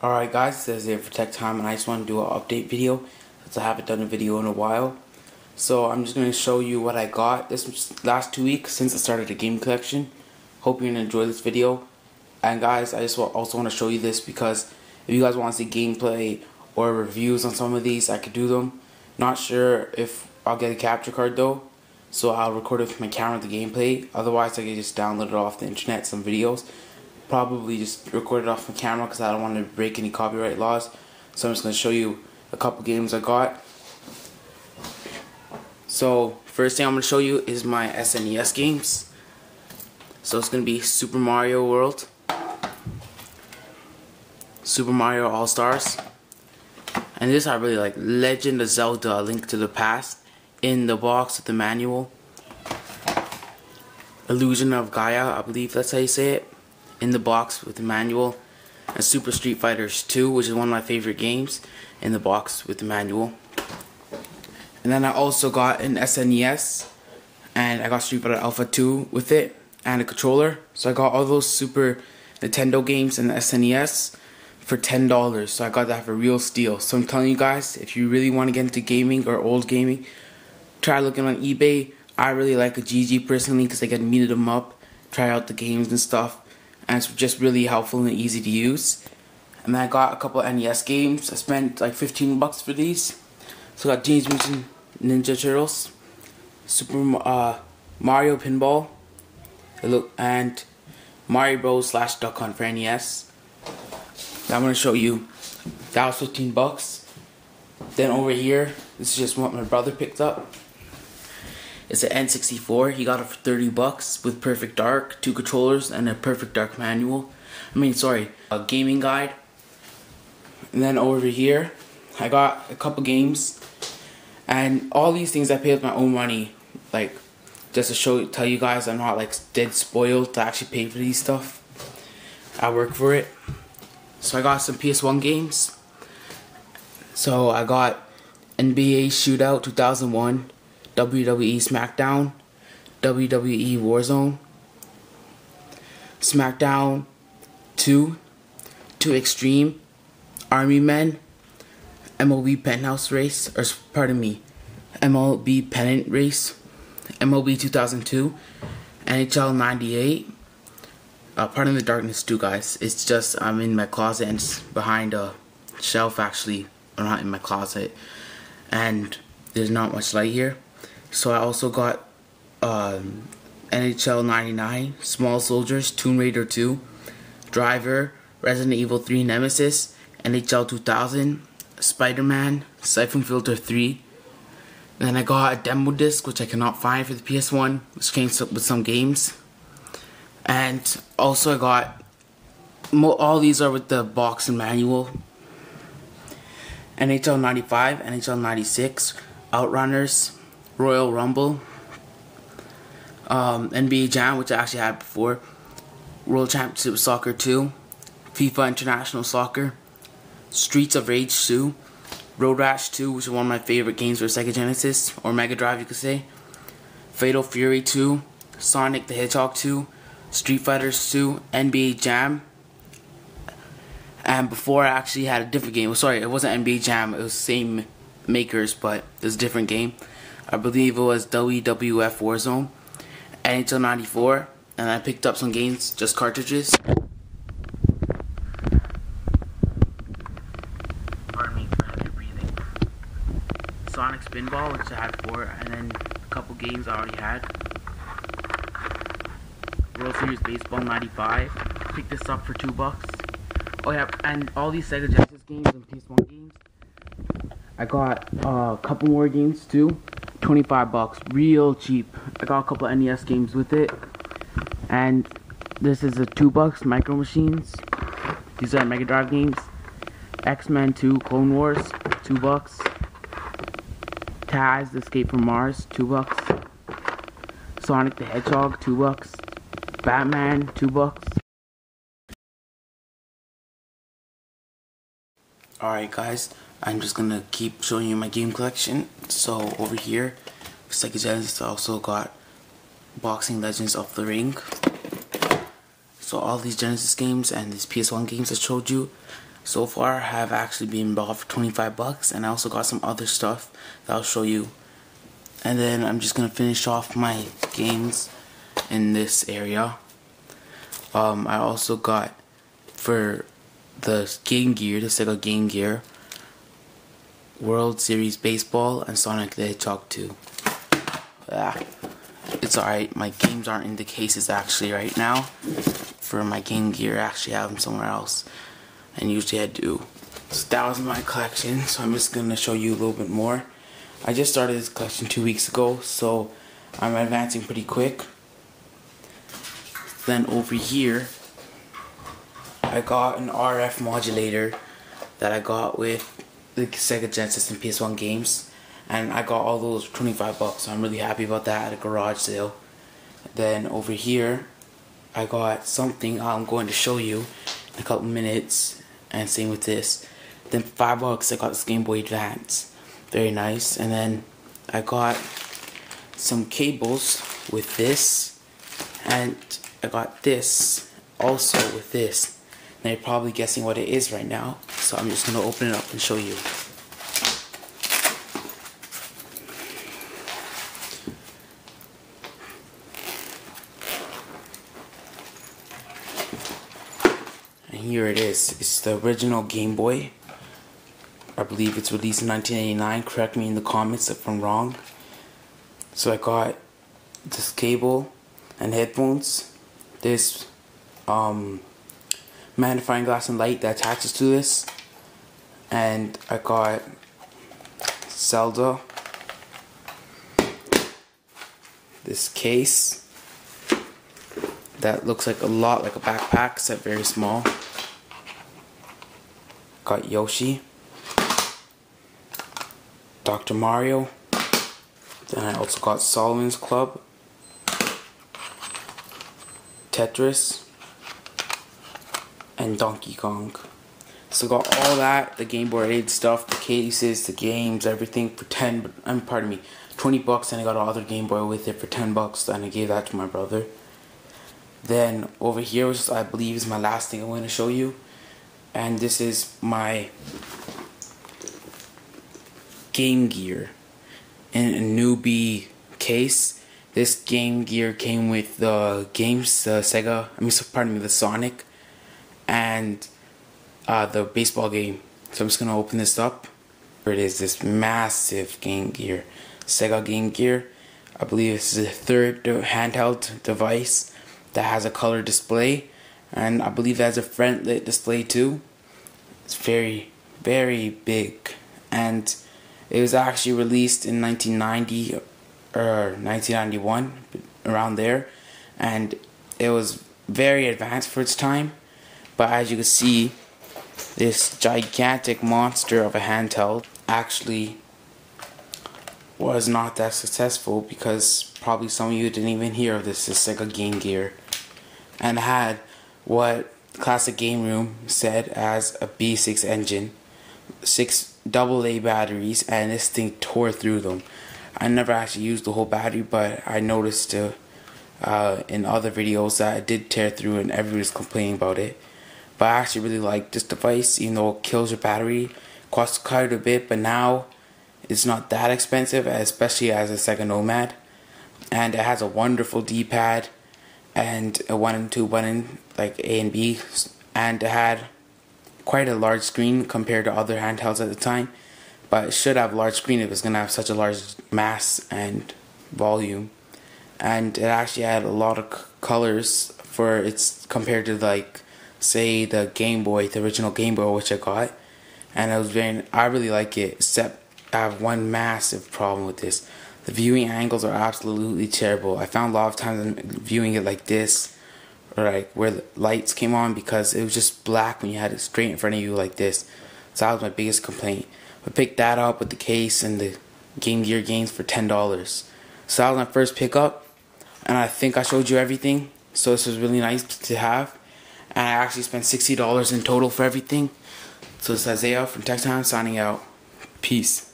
Alright guys, this is it for tech time, and I just want to do an update video since I haven't done a video in a while. So I'm just going to show you what I got this last 2 weeks since I started a game collection. Hope you're going to enjoy this video. And guys, I just also want to show you this because if you guys want to see gameplay or reviews on some of these, I could do them. Not sure if I'll get a capture card though, so I'll record it with my camera, the gameplay. Otherwise I can just download it off the internet, some videos. Probably just record it off my camera because I don't want to break any copyright laws. So I'm just going to show you a couple games I got. So first thing I'm going to show you is my SNES games. So it's going to be Super Mario World, Super Mario All-Stars, and this I really like, Legend of Zelda: A Link to the Past, in the box with the manual. Illusion of Gaia, I believe that's how you say it, in the box with the manual. And Super Street Fighter 2, which is one of my favorite games, in the box with the manual. And then I also got an SNES, and I got Street Fighter Alpha 2 with it, and a controller. So I got all those Super Nintendo games and the SNES for $10. So I got that for real steal. So I'm telling you guys, if you really want to get into gaming or old gaming, try looking on eBay. I really like a GG personally because I can meet them up, try out the games and stuff, and it's just really helpful and easy to use. And then I got a couple of NES games. I spent like 15 bucks for these. So I got Teenage Mutant Ninja Turtles, Super Mario Pinball, and Mario Bros. / Duck Hunt for NES. Now I'm going to show you. That was 15 bucks. Then over here, this is just what my brother picked up. It's an N64. He got it for 30 bucks with Perfect Dark, 2 controllers, and a Perfect Dark manual. A gaming guide. And then over here, I got a couple games. And all these things I paid with my own money. Like, just to tell you guys I'm not like dead spoiled to actually pay for these stuff. I work for it. So I got some PS1 games. So I got NBA Shootout 2001, WWE SmackDown, WWE Warzone, SmackDown 2 Extreme, Army Men, MLB Penthouse Race, or pardon me, MLB Pennant Race, MLB 2002, NHL 98, Pardon the Darkness 2, guys. It's just, I'm in my closet and it's behind a shelf actually, or not in my closet, and there's not much light here. So I also got NHL 99, Small Soldiers, Tomb Raider 2, Driver, Resident Evil 3 Nemesis, NHL 2000, Spider-Man, Siphon Filter 3. Then I got a demo disc, which I cannot find for the PS1, which came with some games. And also I got, all these are with the box and manual. NHL 95, NHL 96, Outrunners, Royal Rumble, NBA Jam, which I actually had before, World Championship Soccer 2, FIFA International Soccer, Streets of Rage 2, Road Rash 2, which is one of my favorite games for Sega Genesis, or Mega Drive you could say, Fatal Fury 2, Sonic the Hedgehog 2, Street Fighters 2, NBA Jam. And before I actually had a different game. Sorry, it wasn't NBA Jam, it was the same makers, but it was a different game. I believe it was WWF Warzone, NHL 94, and I picked up some games, just cartridges. Pardon me for heavy breathing. Sonic Spinball, which I had before, and then a couple games I already had. World Series Baseball 95. Picked this up for 2 bucks. Oh yeah, and all these Sega Genesis games and PS1 games. I got a couple more games too. 25 bucks, real cheap. I got a couple of NES games with it. And this is a 2 bucks, Micro Machines. These are Mega Drive games. X-Men 2 Clone Wars, 2 bucks. Taz Escape from Mars, 2 bucks. Sonic the Hedgehog, 2 bucks. Batman, 2 bucks. Alright guys, I'm just gonna keep showing you my game collection. So over here, Sega Genesis, I also got Boxing Legends of the Ring. So all these Genesis games and these PS1 games I showed you, So far I have actually been bought for 25 bucks, and I also got some other stuff that I'll show you. And then I'm just gonna finish off my games in this area. I also got for the Game Gear, the Sega Game Gear, World Series Baseball and Sonic the Hedgehog 2. It's alright, my games aren't in the cases actually right now. For my Game Gear, I actually have them somewhere else, and usually I do. So that was my collection, so I'm just gonna show you a little bit more. I just started this collection 2 weeks ago, so I'm advancing pretty quick. Then over here, I got an RF modulator that I got with the Sega Genesis and PS1 games, and I got all those for 25 bucks, so I'm really happy about that at a garage sale. Then over here, I got something I'm going to show you in a couple minutes, and same with this. Then for 5 bucks, I got this Game Boy Advance. Very nice. And then I got some cables with this, and I got this also with this. Now you're probably guessing what it is right now, so I'm just going to open it up and show you. And here it is. It's the original Game Boy. I believe it's released in 1989. Correct me in the comments if I'm wrong. So I got this cable and headphones. This magnifying glass and light that attaches to this. And I got Zelda. This case that looks like a lot like a backpack, except very small. Got Yoshi, Dr. Mario. Then I also got Solomon's Club, Tetris, and Donkey Kong. So got all that, the Game Boy related stuff, the cases, the games, everything for 20 bucks, and I got all other Game Boy with it for 10 bucks, and I gave that to my brother. Then over here, which I believe is my last thing I'm going to show you, and this is my Game Gear in a newbie case. This Game Gear came with the games, the Sonic and the baseball game. So I'm just gonna open this up. Here it is, this massive Game Gear, Sega Game Gear. I believe this is the third handheld device that has a color display, and I believe it has a front lit display too. It's very, very big, and it was actually released in 1990 or 1991, around there, and it was very advanced for its time. But as you can see, this gigantic monster of a handheld actually was not that successful, because probably some of you didn't even hear of this. This Sega Game Gear, and had what Classic Game Room said as a B6 engine, 6 AA batteries, and this thing tore through them. I never actually used the whole battery, but I noticed in other videos that it did tear through, and everybody's complaining about it. But I actually really like this device, even though it kills your battery. Costs quite a bit, but now it's not that expensive, especially as a Sega Nomad. And it has a wonderful D-pad and a 1 and 2 button like A and B, and it had quite a large screen compared to other handhelds at the time. But it should have a large screen if it's going to have such a large mass and volume. And it actually had a lot of colors for its compared to, like, say, the Game Boy, the original Game Boy, which I got. And I really like it, except I have one massive problem with this. The viewing angles are absolutely terrible. I found a lot of times viewing it like this, or like where the lights came on, because it was just black when you had it straight in front of you like this. So that was my biggest complaint. I picked that up with the case and the Game Gear games for $10. So that was my first pickup, and I think I showed you everything. So this was really nice to have, and I actually spent $60 in total for everything. So it's Isaiah from Techtime signing out. Peace.